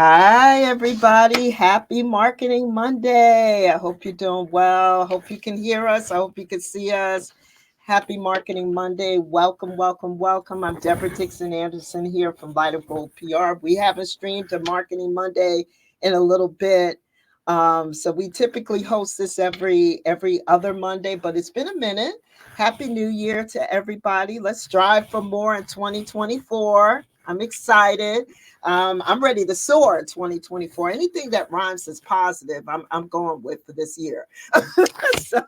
Hi, everybody. Happy Marketing Monday. I hope you're doing well. I hope you can hear us. I hope you can see us. Happy Marketing Monday. Welcome, welcome, welcome. I'm Debra Dixon-Anderson here from Light of Gold PR. We haven't streamed a Marketing Monday in a little bit. So we typically host this every other Monday, but it's been a minute. Happy New Year to everybody. Let's strive for more in 2024. I'm excited. I'm ready to soar in 2024. Anything that rhymes is positive. I'm going with for this year. So,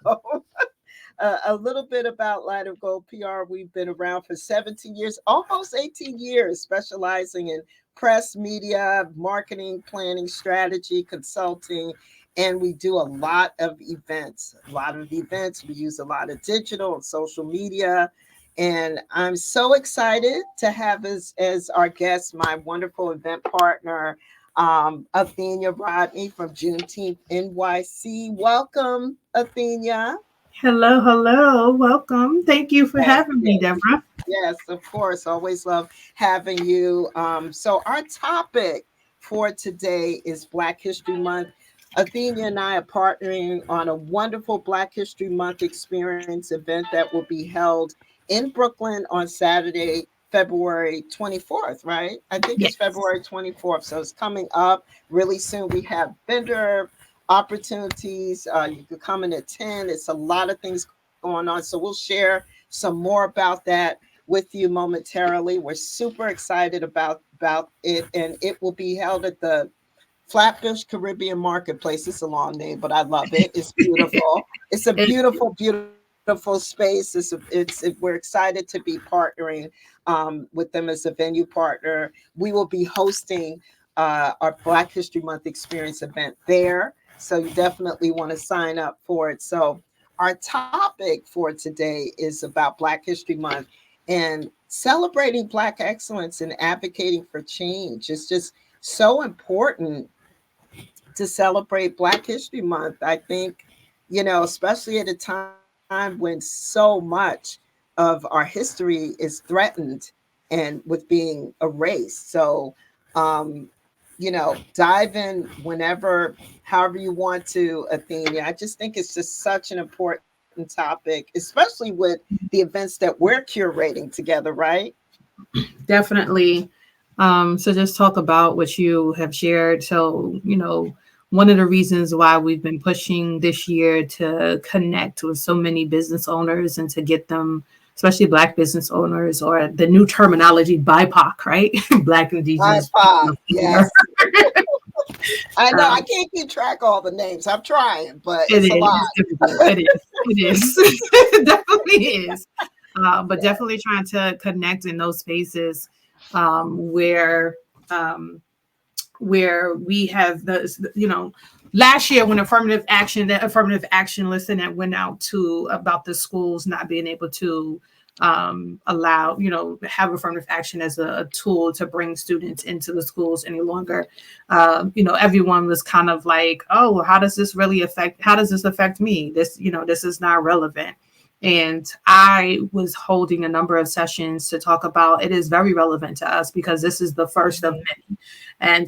a little bit about Light of Gold PR. We've been around for 17 years, almost 18 years, specializing in press, media, marketing, planning, strategy, consulting. And we do a lot of events. A lot of events. We use a lot of digital and social media. And I'm so excited to have as our guest my wonderful event partner, Athenia Rodney from Juneteenth NYC. Welcome, Athenia. Hello, hello, welcome. Thank you for Yes, having me, yes, Deborah. yes, of course. Always love having you. So our topic for today is Black History Month. Athenia and I are partnering on a wonderful Black History Month experience event that will be held in Brooklyn on Saturday, February 24th, right? I think it's Yes. February 24th. So it's coming up really soon. We have vendor opportunities. You can come and attend. It's a lot of things going on. So we'll share some more about that with you momentarily. We're super excited about it, and it will be held at the Flatbush Caribbean Marketplace. It's a long name, but I love it. It's beautiful. It's a It- beautiful, beautiful space. We're excited to be partnering with them as a venue partner. We will be hosting our Black History Month Experience event there. So you definitely want to sign up for it. So our topic for today is about Black History Month and celebrating Black excellence and advocating for change. It's just so important to celebrate Black History Month. I think, especially at a time when so much of our history is threatened and with being erased. So, um, dive in whenever, however you want to, Athenia. I just think it's just such an important topic, especially with the events that we're curating together, right? Definitely. So just talk about what you have shared. One of the reasons why we've been pushing this year to connect with so many business owners and to get them, especially Black business owners, or the new terminology, BIPOC, right? Black Indigenous people BIPOC, of color. yes. I know I Um, can't keep track of all the names. I'm trying, but It it's a is. lot. It's difficult. It is. It is. It definitely is. But Yeah. definitely trying to connect in those spaces um, where um, where we have last year when affirmative action listen that went out to about the schools not being able to allow, have affirmative action as a tool to bring students into the schools any longer. Everyone was kind of like, oh, well, how does this affect me? This is not relevant. And I was holding a number of sessions to talk about it is very relevant to us because this is the first of Mhm. many. And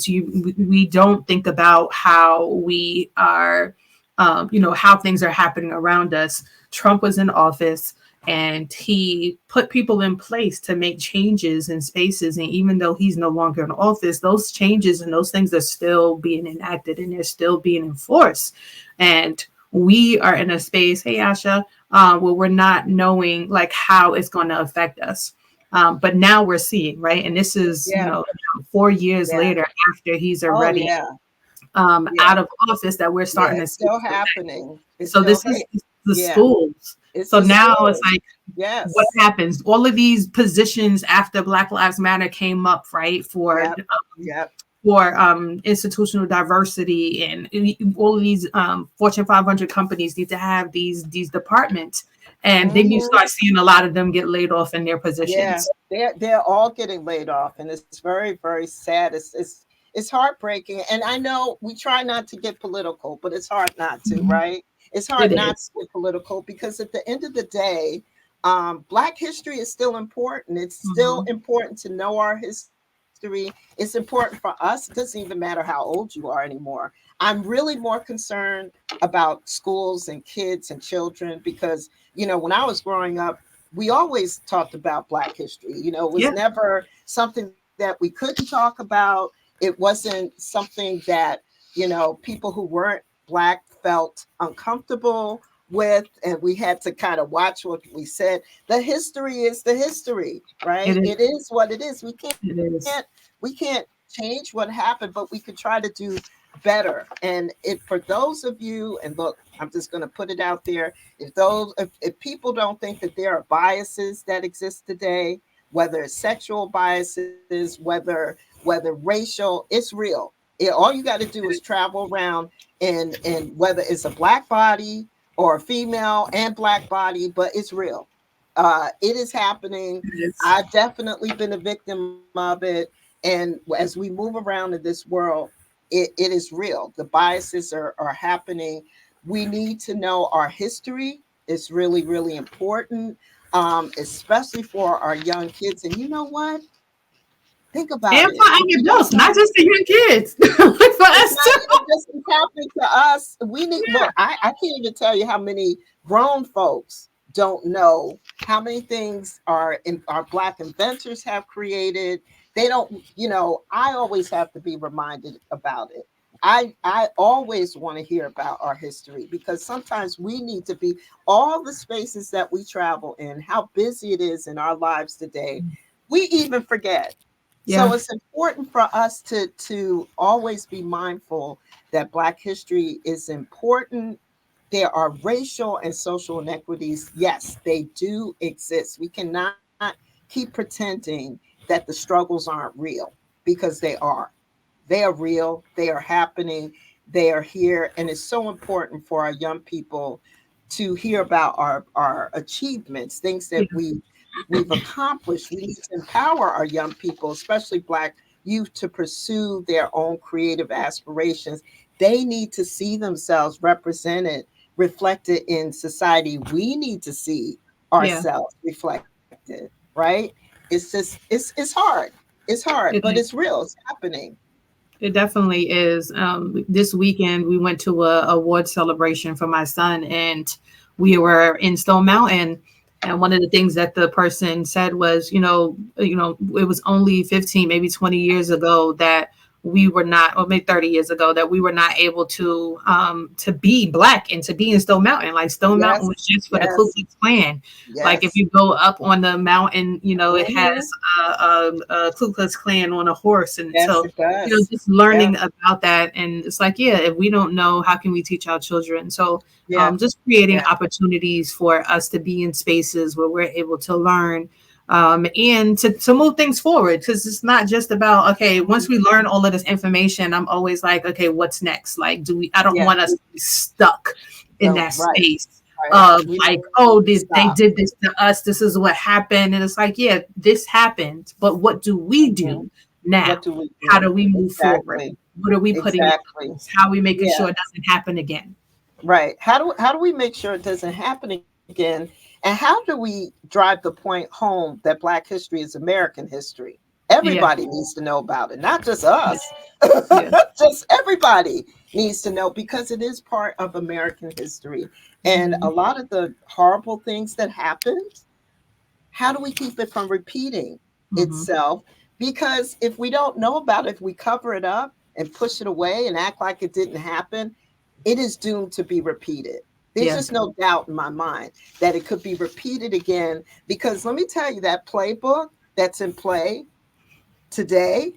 we don't think about how we are, how things are happening around us. Trump was in office and he put people in place to make changes in spaces. And even though he's no longer in office, those changes and those things are still being enacted and they're still being enforced. And we are in a space, hey, Asha, where we're not knowing like how it's going to affect us. But now we're seeing, right? And this is, Yeah. 4 years Yeah. later after he's Oh, already yeah. Yeah. out of office that we're Yeah. starting to It's see still the effect. happening. It's So still, this hey, is the yeah. schools. It's So the now it's schools. like, what Yes. happens? All of these positions after Black Lives Matter came up, right? Yep. Yep. For institutional diversity and all of these Fortune 500 companies need to have these departments, and then you Hmm. start seeing a lot of them get laid off in their Yeah. positions. They're all getting laid off, and it's very, very sad. It's heartbreaking. And I know we try not to get political, but it's hard not to, Mhm. right? It's hard It not to is. get political because at the end of the day, Black history is still important. It's still Mhm. important to know our history, history. It's important for us. It doesn't even matter how old you are anymore. I'm really more concerned about schools and kids and children because, when I was growing up, we always talked about Black history. It was Yeah. never something that we couldn't talk about. It wasn't something that, people who weren't Black felt uncomfortable with, and we had to kind of watch what we said. The history is the history, It right? is. It is what it is. It is. We can't change what happened, but we could try to do better. And for those of you, and look, I'm just going to put it out there, if people don't think that there are biases that exist today, whether it's sexual biases, whether racial, it's real. All you got to do is travel around, and whether it's a Black body or a female and Black body, but it's real. It is happening. It is. I've definitely been a victim of it. And as we move around in this world, it is real. The biases are happening. We need to know our history. It's really, really important, especially for our young kids. And you know what? Think about And it. for If our you don't adults, not know, just the young kids. For it's us not too. even just happening to us. We need, Yeah. look, I can't even tell you how many grown folks don't know how many things our Black inventors have created. They don't, I always have to be reminded about it. I always want to hear about our history because sometimes we need to be all the spaces that we travel in, how busy it is in our lives today. We even forget. So Yeah. it's important for us to always be mindful that Black history is important. There are racial and social inequities. Yes, they do exist. We cannot keep pretending that the struggles aren't real because they are. They are real. They are happening. They are here. And it's so important for our young people to hear about our achievements, things that Yeah. we've accomplished. We need to empower our young people, especially Black youth, to pursue their own creative aspirations. They need to see themselves represented, reflected in society. We need to see Yeah. ourselves reflected, right? It's hard. It's hard, but It it's is. real. It's happening. It definitely is. This weekend we went to a award celebration for my son, and we were in Stone Mountain. And one of the things that the person said was, it was only 15, maybe 20 years ago that we were not, or maybe 30 years ago, that we were not able to be Black and to be in Stone Mountain. Like Stone Mountain Yes, was just for the Ku yes, Klux Klan. Like if yes. you go up on the mountain, it has Mhm. a Ku Klux Klan on a horse, and Yes, so it does. just Yeah, learning about that. And it's like, yeah, if we don't know, how can we teach our children? So yeah, just creating yeah, opportunities for us to be in spaces where we're able to learn, and to move things forward, because it's not just about, okay, once we learn all of this information, I'm always like, okay, what's next? Like, I don't yeah. want us to be stuck in No, that right, space right. of We like, don't oh, they stop. did this to us, this is what happened. And it's like, yeah, this happened, but what do we do Mhm. now? What do we How do? do we move forward? Exactly, What are we putting in exactly. place? How are we making Yeah, sure it doesn't happen again? right. How do we make sure it doesn't happen again? And how do we drive the point home that Black history is American history? Yeah, Everybody needs to know about it, not just yeah, us. yeah. Just everybody needs to know because it is part of American history. And a Mhm. lot of the horrible things that happened, how do we keep it from repeating Mhm. itself? Because if we don't know about it, if we cover it up and push it away and act like it didn't happen, it is doomed to be repeated. There's Yeah, just no doubt in my mind that it could be repeated again. Because let me tell you, that playbook that's in play today,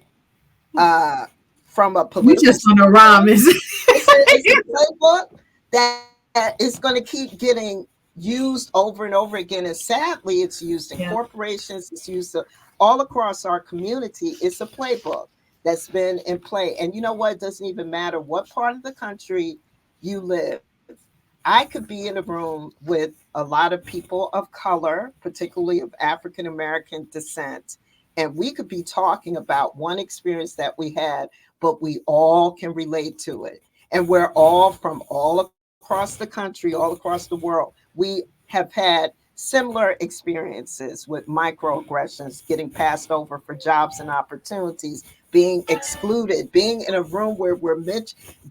uh, from a you political just on a rhyme, standpoint, is it's a playbook that is going to keep getting used over and over again. And sadly, it's used in yeah, corporations, it's used all across our community. It's a playbook that's been in play. And you know what? It doesn't even matter what part of the country you live. I could be in a room with a lot of people of color, particularly of African American descent, and we could be talking about one experience that we had, but we all can relate to it. And we're all from all across the country, all across the world. We have had similar experiences with microaggressions, getting passed over for jobs and opportunities, being excluded, being in a room where we're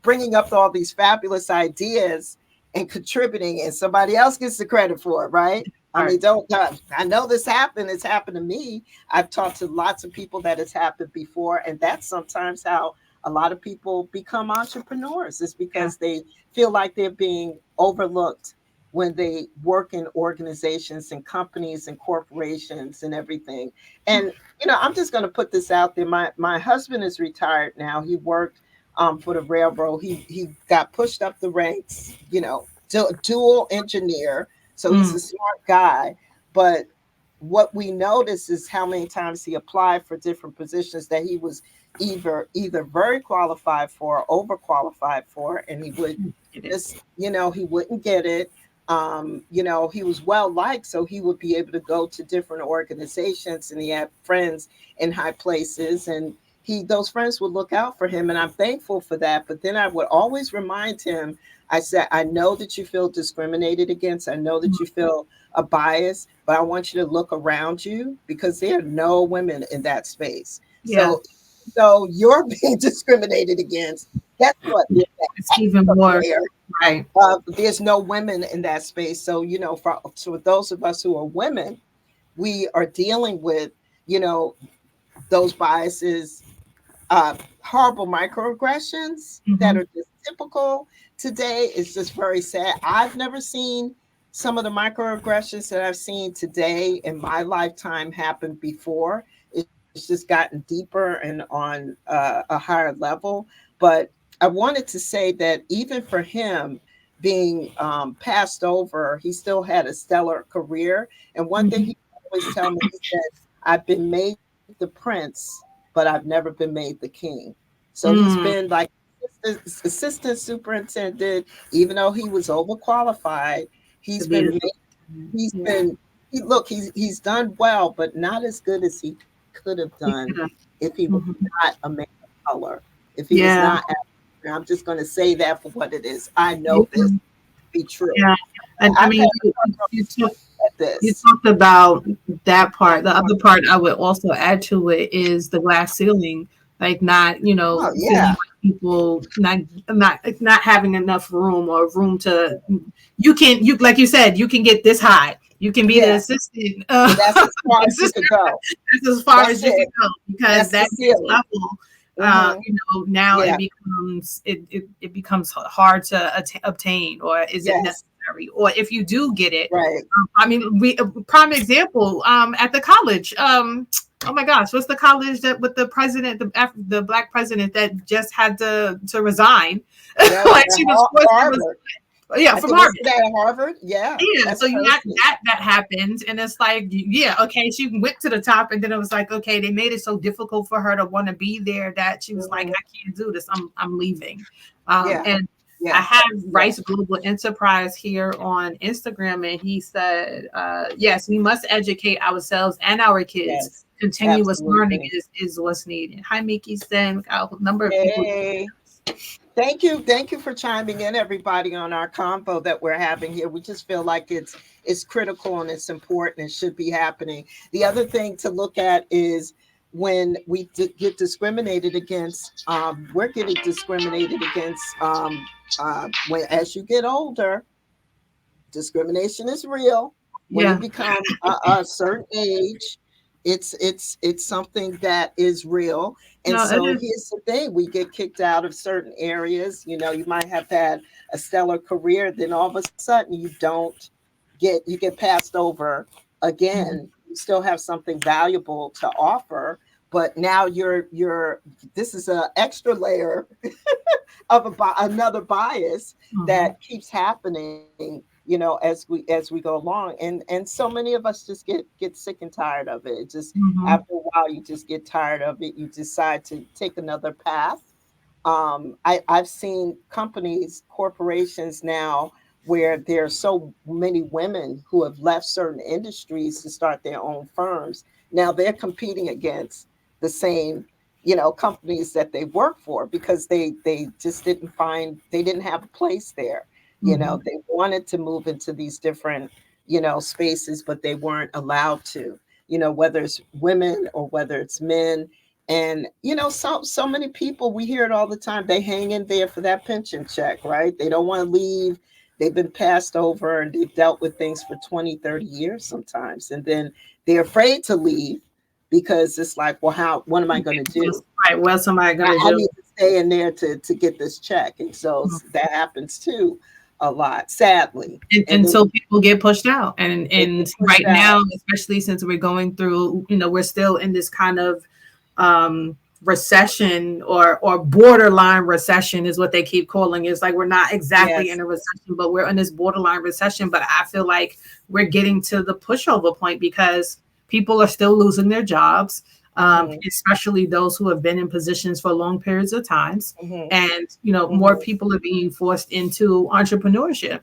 bringing up all these fabulous ideas and contributing, and somebody else gets the credit for it, right? I Right. mean, don't I know this happened? It's happened to me. I've talked to lots of people that it's happened before, and that's sometimes how a lot of people become entrepreneurs. It's Yeah. because they feel like they're being overlooked when they work in organizations and companies and corporations and everything. And I'm just going to put this out there. My husband is retired now. He worked for the railroad. He got pushed up the ranks. Dual engineer. So he's Mm. a smart guy. But what we notice is how many times he applied for different positions that he was either very qualified for or overqualified for, and he would It is. just he wouldn't get it. He was well liked, so he would be able to go to different organizations, and he had friends in high places, and he those friends would look out for him, and I'm thankful for that. But then I would always remind him, I said, I know that you feel discriminated against, I know that you feel a bias, but I want you to look around you because there are no women in that space. Yeah. So you're being discriminated against. Guess what? There's It's even that more. layer. Right. There's no women in that space. So, for those of us who are women, we are dealing with, you know, those biases, horrible microaggressions that Hmm. are just typical today. It's just very sad. I've never seen some of the microaggressions that I've seen today in my lifetime happen before. It's just gotten deeper and on a higher level. But I wanted to say that even for him being passed over, he still had a stellar career. And one thing Hmm. he always tell me, he said, I've been made the prince, but I've never been made the king. So he's been Mm. like assistant superintendent, even though he was overqualified. To He's be been the. made, he's Yeah. been he's done well, but not as good as he could have done Yeah. if he was Mhm. not a man of color. If he was Yeah. not African. I'm just going to say that for what it is. I Yeah. know this to be true. Yeah. And I I've mean, had at you this. talked about that part. The other part I would also add to it is the glass ceiling, like not, Oh feeling yeah, like people not having enough room or room to. You like you said, you can get this high. You can be the yeah. assistant, And that's as far as you assistant. could go. That's as far That's as you can it. go because That's the that next ceiling. level, Hmm. now Yeah. it becomes hard to obtain, or is it Yes. necessary, or if you do get it, Right. I mean, we prime example at the college. Oh my gosh, what's the college that with the president, the black president that just had to resign, Yeah. like she was forced to resign. Harvard. Yeah, I from think was Harvard. that at Harvard. Yeah. Yeah, That's so you got crazy. that happens, and it's like, yeah, okay, she went to the top, and then it was like, okay, they made it so difficult for her to want to be there that she was like, Hmm. I can't do this, I'm leaving. Yeah. And I Yeah. have Yeah. Rice Global Enterprise here on Instagram, and he said, yes, we must educate ourselves and our kids. Yes. Continuous learning Absolutely. is what's needed. Hi, Mickey, Stan, a number of people. Yay. Thank you. Thank you for chiming in, everybody, on our convo that we're having here. We just feel like it's critical and it's important. It should be happening. The other thing to look at is when we get discriminated against. We're getting discriminated against when as you get older. Discrimination is real. When you Yeah, become a certain age, it's something that is real. And no, it so is. here's the thing: we get kicked out of certain areas. You might have had a stellar career, then all of a sudden you get passed over Mhm. again. You still have something valuable to offer, but now you're this is an extra layer of another bias Mhm. that keeps happening, as we go along, and so many of us just get sick and tired of it. Just Mhm. after a while, you just get tired of it. You decide to take another path. I've seen companies, corporations now where there's so many women who have left certain industries to start their own firms. Now they're competing against the same, companies that they work for because they just they didn't have a place there. Mhm. They wanted to move into these different spaces, but they weren't allowed to, whether it's women or whether it's men. And, so many people, we hear it all the time, they hang in there for that pension check, right? They don't want to leave. They've been passed over and they've dealt with things for 20, 30 years sometimes. And then they're afraid to leave because it's like, well, what am I going to do? Right. What's somebody gonna I do? need to stay in there to get this check. And so that happens too a lot, sadly. And then Until people get pushed out. they get And pushed right out. now, especially since we're going through, we're still in this kind of recession or borderline recession is what they keep calling it. It's like we're not exactly in Yes. a recession, but we're in this borderline recession. But I feel like we're getting to the pushover point because people are still losing their jobs, Hmm. especially those who have been in positions for long periods of times. Hmm. And more Hmm. people are being forced into entrepreneurship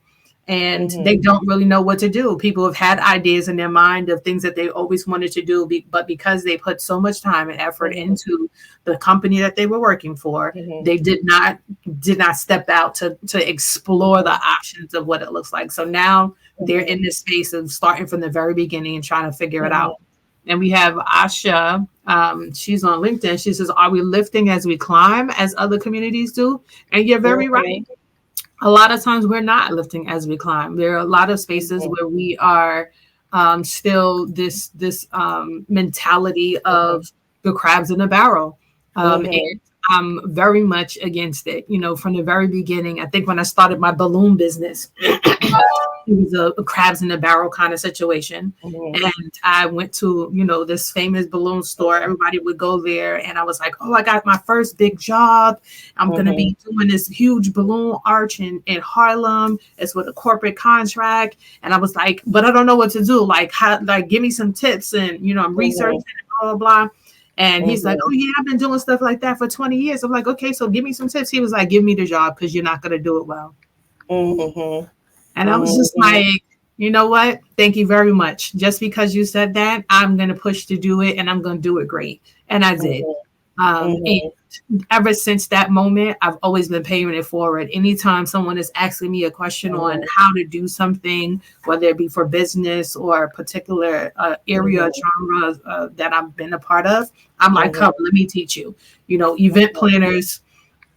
and they Hmm. don't really know what to do. People have had ideas in their mind of things that they always wanted to do, but because they put so much time and effort Hmm. into the company that they were working for, Hmm. they did not step out to explore the Hmm. options of what it looks like. So now they're Hmm. in this space of starting from the very beginning and trying to figure it Hmm. out. And we have Asha. She's on LinkedIn. She says, "Are we lifting as we climb, as other communities do?" And you're very right. Hmm. A lot of times we're not lifting as we climb. There are a lot of spaces Hmm. where we are still this mentality of the crabs in the barrel, Hmm. and I'm very much against it. From the very beginning. I think when I started my balloon business, it was a crabs in the barrel kind of situation. Hmm. And I went to, this famous balloon store. Everybody would go there. And I was like, oh, I got my first big job. I'm going to Hmm. be doing this huge balloon arch in Harlem. It's with a corporate contract. And I was like, but I don't know what to do. Like, give me some tips. And, I'm researching Hmm. and blah, blah, blah. And he's like, oh, Hmm. yeah, I've been doing stuff like that for 20 years. I'm like, okay, so give me some tips. He was like, give me the job because you're not going to do it well. Hmm. And I was just Hmm. like, you know what? Thank you very much. Just because you said that, I'm going to push to do it and I'm going to do it great. And I did. And Hmm. ever since that moment, I've always been paying it forward. Anytime someone is asking me a question on Hmm. how to do something, whether it be for business or a particular area or Hmm. genre that I've been a part of, I'm like, Hmm. come, let me teach you. Event planners,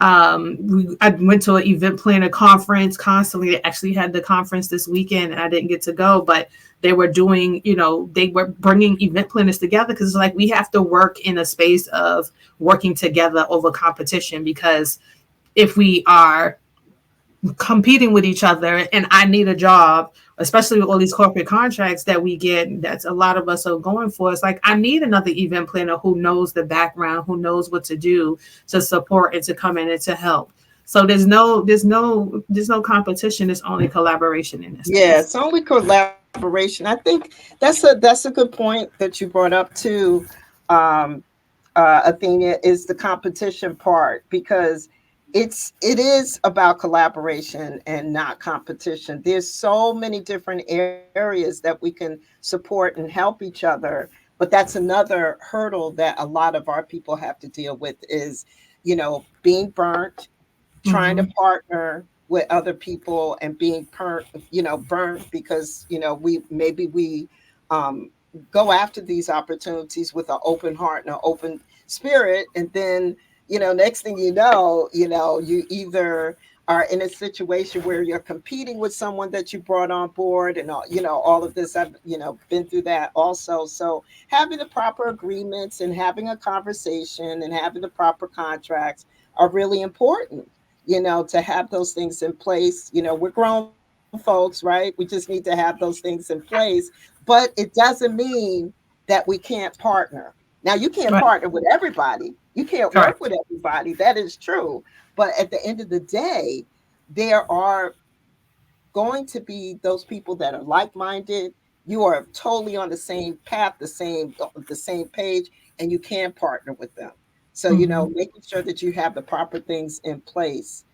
I went to an event planner conference constantly. They actually had the conference this weekend and I didn't get to go, but they were doing, they were bringing event planners together because it's like we have to work in a space of working together over competition, because if we are competing with each other and I need a job, especially with all these corporate contracts that we get, that's a lot of us are going for. It's like I need another event planner who knows the background, who knows what to do to support and to come in and to help. So there's no competition, it's only collaboration in this Yeah, space. it's only collaboration. I think that's a good point that you brought up too, um, Athenia, is the competition part, because it is about collaboration and not competition. There's so many different areas that we can support and help each other, but that's another hurdle that a lot of our people have to deal with is, being burnt, trying to Mm-hmm. partner with other people and being burnt because we um, go after these opportunities with an open heart and an open spirit, and then next thing you either are in a situation where you're competing with someone that you brought on board, and all of this. I've been through that also. So having the proper agreements and having a conversation and having the proper contracts are really important, to have those things in place. We're grown folks, right? We just need to have those things in place. But it doesn't mean that we can't partner. Now, you can't Right. partner with everybody, you can't work Correct. with everybody. That is true. But at the end of the day, there are going to be those people that are like-minded. You are totally on the same path, the same page, and you can partner with them. So, Mm-hmm. making sure that you have the proper things in place.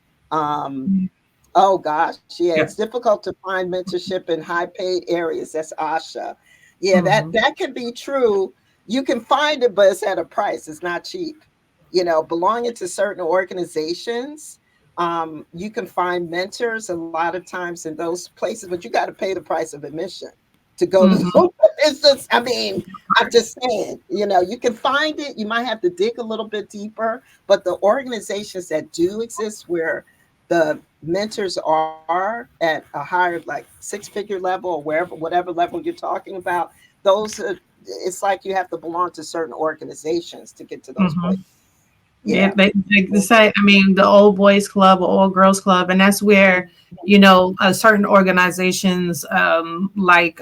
Oh gosh, yeah, it's Yeah. difficult to find mentorship in high paid areas. That's Asha. Yeah, that Mm-hmm. that can be true. You can find it, but it's at a price. It's not cheap. Belonging to certain organizations, you can find mentors a lot of times in those places, but you got to pay the price of admission. to go to Mm-hmm. it's just, I mean, I'm just saying, you can find it. You might have to dig a little bit deeper, but the organizations that do exist where the mentors are at a higher, like 6-figure level or wherever, whatever level you're talking about, those are, it's like you have to belong to certain organizations to get to those Mm-hmm. places. Yeah, Yeah. they say, I mean, the old boys club or old girls club, and that's where, certain organizations, like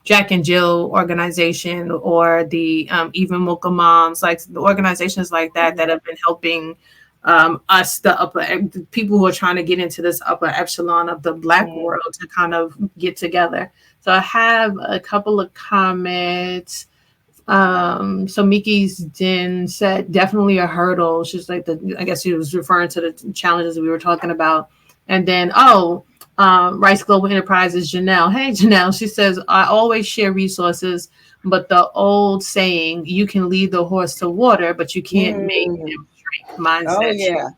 Jack and Jill organization, or the even Mocha Moms, like the organizations like that have been helping us, the people who are trying to get into this upper echelon of the Black Mm, world, to kind of get together. So I have a couple of comments. So Miki's Den said definitely a hurdle. She's like, I guess she was referring to the challenges we were talking about. And then, Rice Global Enterprises, Janelle. Hey, Janelle. She says, I always share resources, but the old saying, you can lead the horse to water, but you can't make mm. him drink. Mine's Oh that true.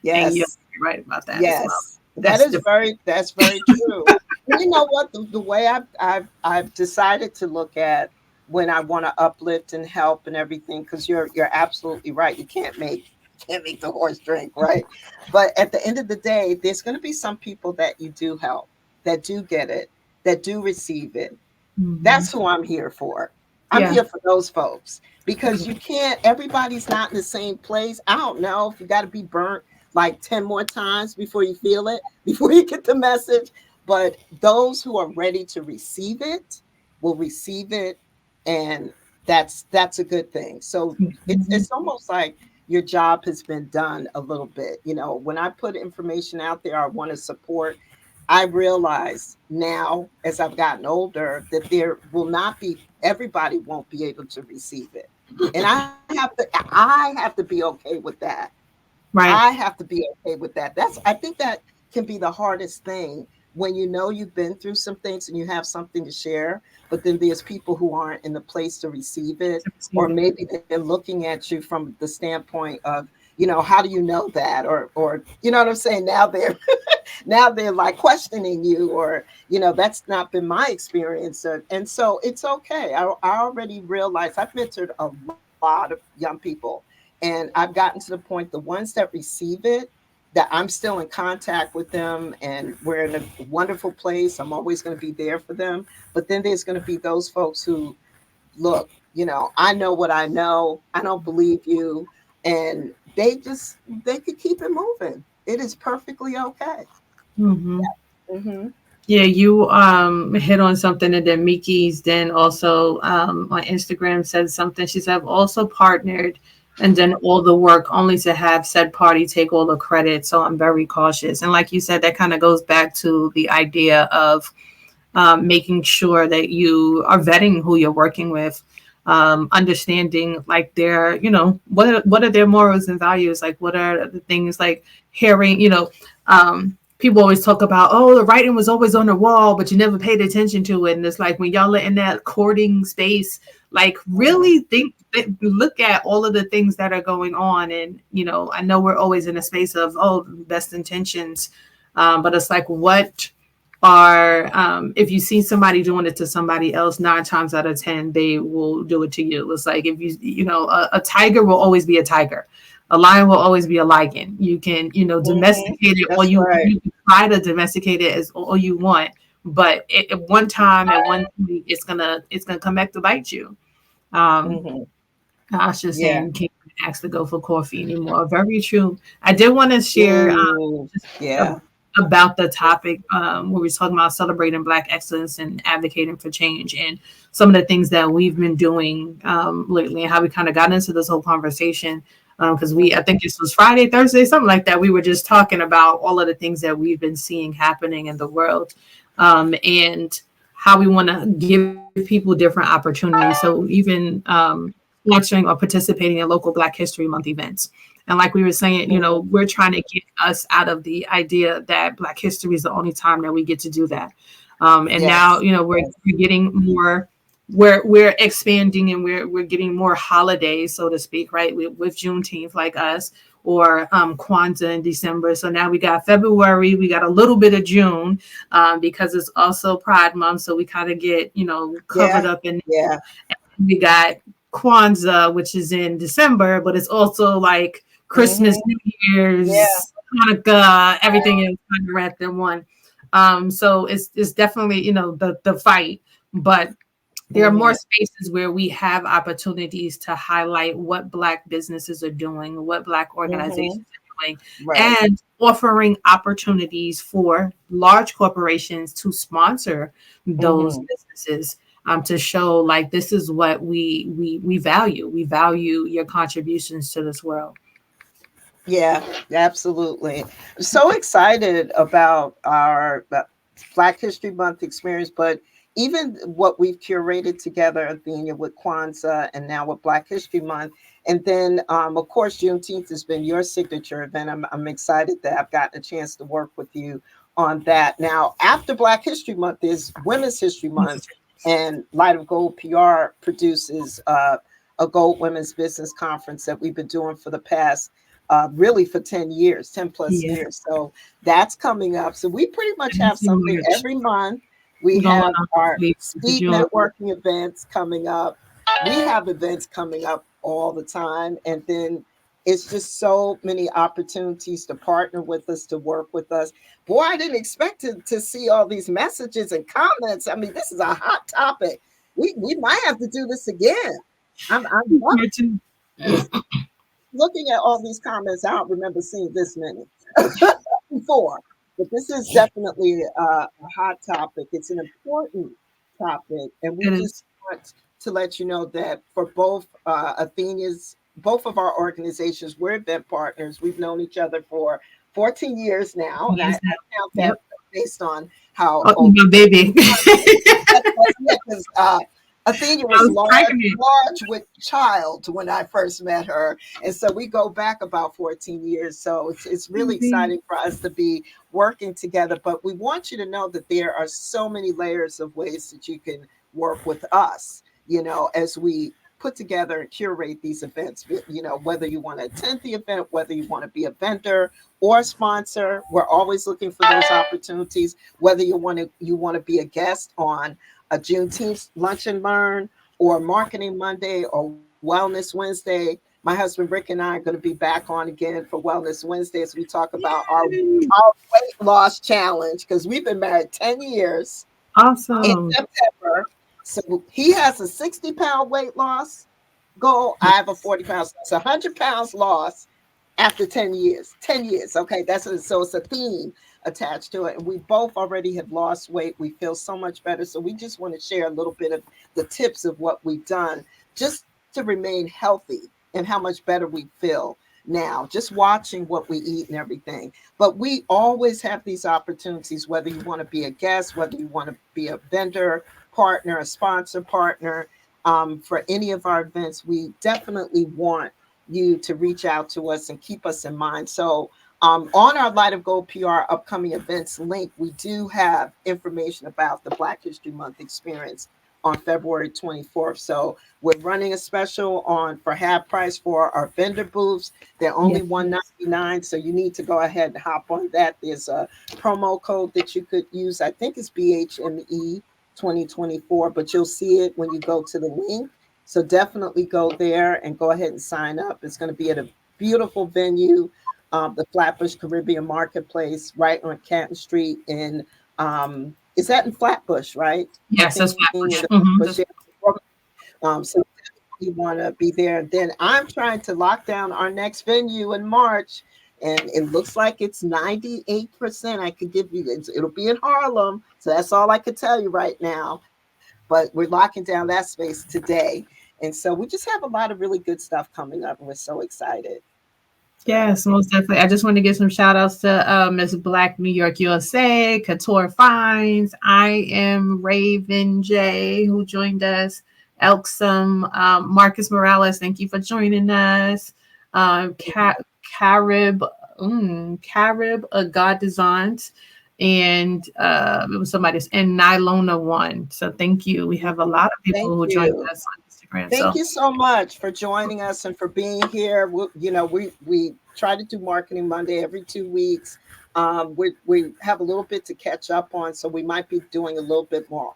yeah. And you're Yes. right about that as well. Yes, That's the that's very true. And you know what? The way I've decided to look at when I want to uplift and help and everything, because you're absolutely right. You can't make the horse drink, right? But at the end of the day, there's going to be some people that you do help, that do get it, that do receive it. Mhm. That's who I'm here for. I'm Yeah. here for those folks because you can't, everybody's not in the same place. I don't know if you got to be burnt like 10 more times before you feel it, before you get the message. But those who are ready to receive it will receive it. And that's a good thing. So Mhm. it's almost like your job has been done a little bit. When I put information out there, I want to support. I realize now, as I've gotten older, that there will not be, everybody won't be able to receive it. And I have to be okay with that. I Right. have to be okay with that. I think that can be the hardest thing when you've been through some things and you have something to share, but then there's people who aren't in the place to receive it, To or receive it. maybe they're looking at you from the standpoint of, how do you know that? Or you know what I'm saying? Now they're like questioning you, or that's not been my experience, and so it's okay. I already realized I've mentored a lot of young people, and I've gotten to the point, the ones that receive it, that I'm still in contact with them, and we're in a wonderful place. I'm always going to be there for them. But then there's going to be those folks who, look, I know what I know, I don't believe you, and they could keep it moving. It is perfectly okay. Hmm. Hmm. Yeah, you hit on something, and then Miki's then also on Instagram said something. She said, I've also partnered and done all the work only to have said party take all the credit. So I'm very cautious. And like you said, that kind of goes back to the idea of making sure that you are vetting who you're working with, understanding like their, what are their morals and values, like what are the things, like hearing, people always talk about, oh, the writing was always on the wall, but you never paid attention to it. And it's like when y'all are in that courting space, like Hmm. really look at all of the things that are going on. And, I know we're always in a space of, oh, best intentions. But it's like, what are, if you see somebody doing it to somebody else, 9 times out of 10, they will do it to you. It's like, if a tiger will always be a tiger. A lion will always be a lion. You can, Hmm. domesticate it, or That's right. you can try to domesticate it as all you want. But at one time, at one point, it's gonna come back to bite you. Um, Hmm. I was just Yeah. saying, can't ask to go for coffee anymore. Very true. I did want to share Ooh, just yeah. about the topic where we're talking about celebrating Black excellence and advocating for change, and some of the things that we've been doing lately, and how we kind of got into this whole conversation. Because I think this was Friday, Thursday, something like that. We were just talking about all of the things that we've been seeing happening in the world, and how we want to give people different opportunities. So even sponsoring or participating in local Black History Month events. And like we were saying, Mhm. we're trying to get us out of the idea that Black history is the only time that we get to do that. And now, Yes. we're Yes. getting more we're expanding, and we're getting more holidays, so to speak, right? With Juneteenth, like us, or Kwanzaa in December. So now we got February, we got a little bit of June, because it's also Pride Month. So we kind of get, covered Yeah. up in. Yeah. We got Kwanzaa, which is in December, but it's also like Christmas, Hmm. New Yeah. Year's, Hanukkah, everything is kind of wrapped in one. So it's definitely, the fight, but there are more Hmm. spaces where we have opportunities to highlight what Black businesses are doing, what Black Hmm. organizations are doing, Right. and offering opportunities for large corporations to sponsor those Hmm. businesses, to show like this is what we value. We value your contributions to this world. Yeah, absolutely. So excited about our Black History Month experience, but even what we've curated together, Athenia, with Kwanzaa and now with Black History Month. And then, of course, Juneteenth has been your signature event. I'm excited that I've gotten a chance to work with you on that. Now, after Black History Month is Women's History Month, and Light of Gold PR produces a Gold Women's Business Conference that we've been doing for the past really for 10 years, 10 plus Yeah, years. So that's coming up. So we pretty much and have it's in something March. every month. We Going have on our to speed June. networking events coming up. We have events coming up all the time. And then it's just so many opportunities to partner with us, to work with us. Boy, I didn't expect to see all these messages and comments. I mean, this is a hot topic. We might have to do this again. I'm Me too. looking at all these comments, I don't remember seeing this many before. But this is definitely a hot topic. It's an important topic, and we It just is. want to let you know that for both Athenia's, both of our organizations, we're event partners. We've known each other for 14 years now, and I Yes. count that Yep. based on how Oh, old. my baby. Yeah, because Athenia I was was pregnant. large with child when I first met her, and so we go back about 14 years. So it's really Mhm. exciting for us to be working together. But we want you to know that there are so many layers of ways that you can work with us. As we put together and curate these events. Whether you want to attend the event, whether you want to be a vendor or a sponsor, we're always looking for those opportunities. Whether you want to be a guest on a Juneteenth lunch and learn, or Marketing Monday, or Wellness Wednesday. My husband Rick and I are going to be back on again for Wellness Wednesday as we talk about Yay. our weight loss challenge, because we've been married 10 years in Awesome. September. So he has a 60-pound weight loss goal. I have a 40 pounds. It's 100 pounds lost after 10 years. 10 years. Okay. So it's a theme attached to it. And we both already have lost weight. We feel so much better. So we just want to share a little bit of the tips of what we've done just to remain healthy and how much better we feel now, just watching what we eat and everything. But we always have these opportunities, whether you want to be a guest, whether you want to be a vendor partner, a sponsor partner, for any of our events. We definitely want you to reach out to us and keep us in mind. So, on our Light of Gold PR upcoming events link, we do have information about the Black History Month experience on February 24th. So we're running a special on for half price for our vendor booths. They're only Yes. $199, so you need to go ahead and hop on that. There's a promo code that you could use. I think it's BHME 2024, but you'll see it when you go to the link. So definitely go there and go ahead and sign up. It's going to be at a beautiful venue, the Flatbush Caribbean Marketplace, right on Canton Street. In is that in Flatbush, right? I Yes, that's think in the Flatbush. Flatbush That's area. So you want to be there. And then I'm trying to lock down our next venue in March, and it looks like it's 98%. I could give you, it'll be in Harlem. So that's all I could tell you right now. But we're locking down that space today. And so we just have a lot of really good stuff coming up, and we're so excited. So, Yes, most definitely. I just want to give some shout outs to Miss Black New York USA, Couture Finds, I am Raven J, who joined us, Elksum, Marcus Morales, thank you for joining us, Carib, Carib, God Designs, and it was somebody's, and Nylona won. So thank you. We have a lot of Thank people who joined you. us on Instagram. Thank So you so much for joining us and for being here. We try to do Marketing Monday every 2 weeks. We have a little bit to catch up on, so we might be doing a little bit more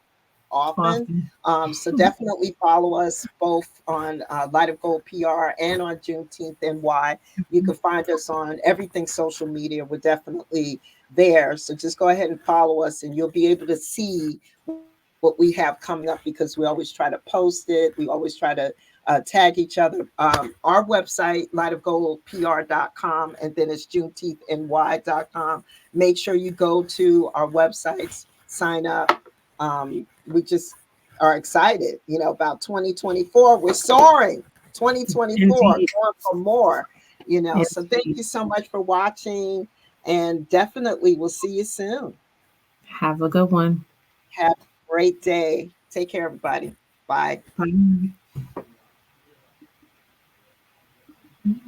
often. often. So definitely follow us both on Light of Gold PR and on Juneteenth NY. You can find us on everything social media. We're definitely there. So just go ahead and follow us, and you'll be able to see what we have coming up because we always try to post it. We always try to tag each other. Our website, lightofgoldpr.com, and then it's juneteenthny.com. Make sure you go to our websites, sign up. We just are excited, about 2024. We're soaring. 2024, Indeed. going for more, So thank Indeed. you so much for watching, and definitely we'll see you soon. Have a good one. Have a great day. Take care, everybody. Bye. Bye.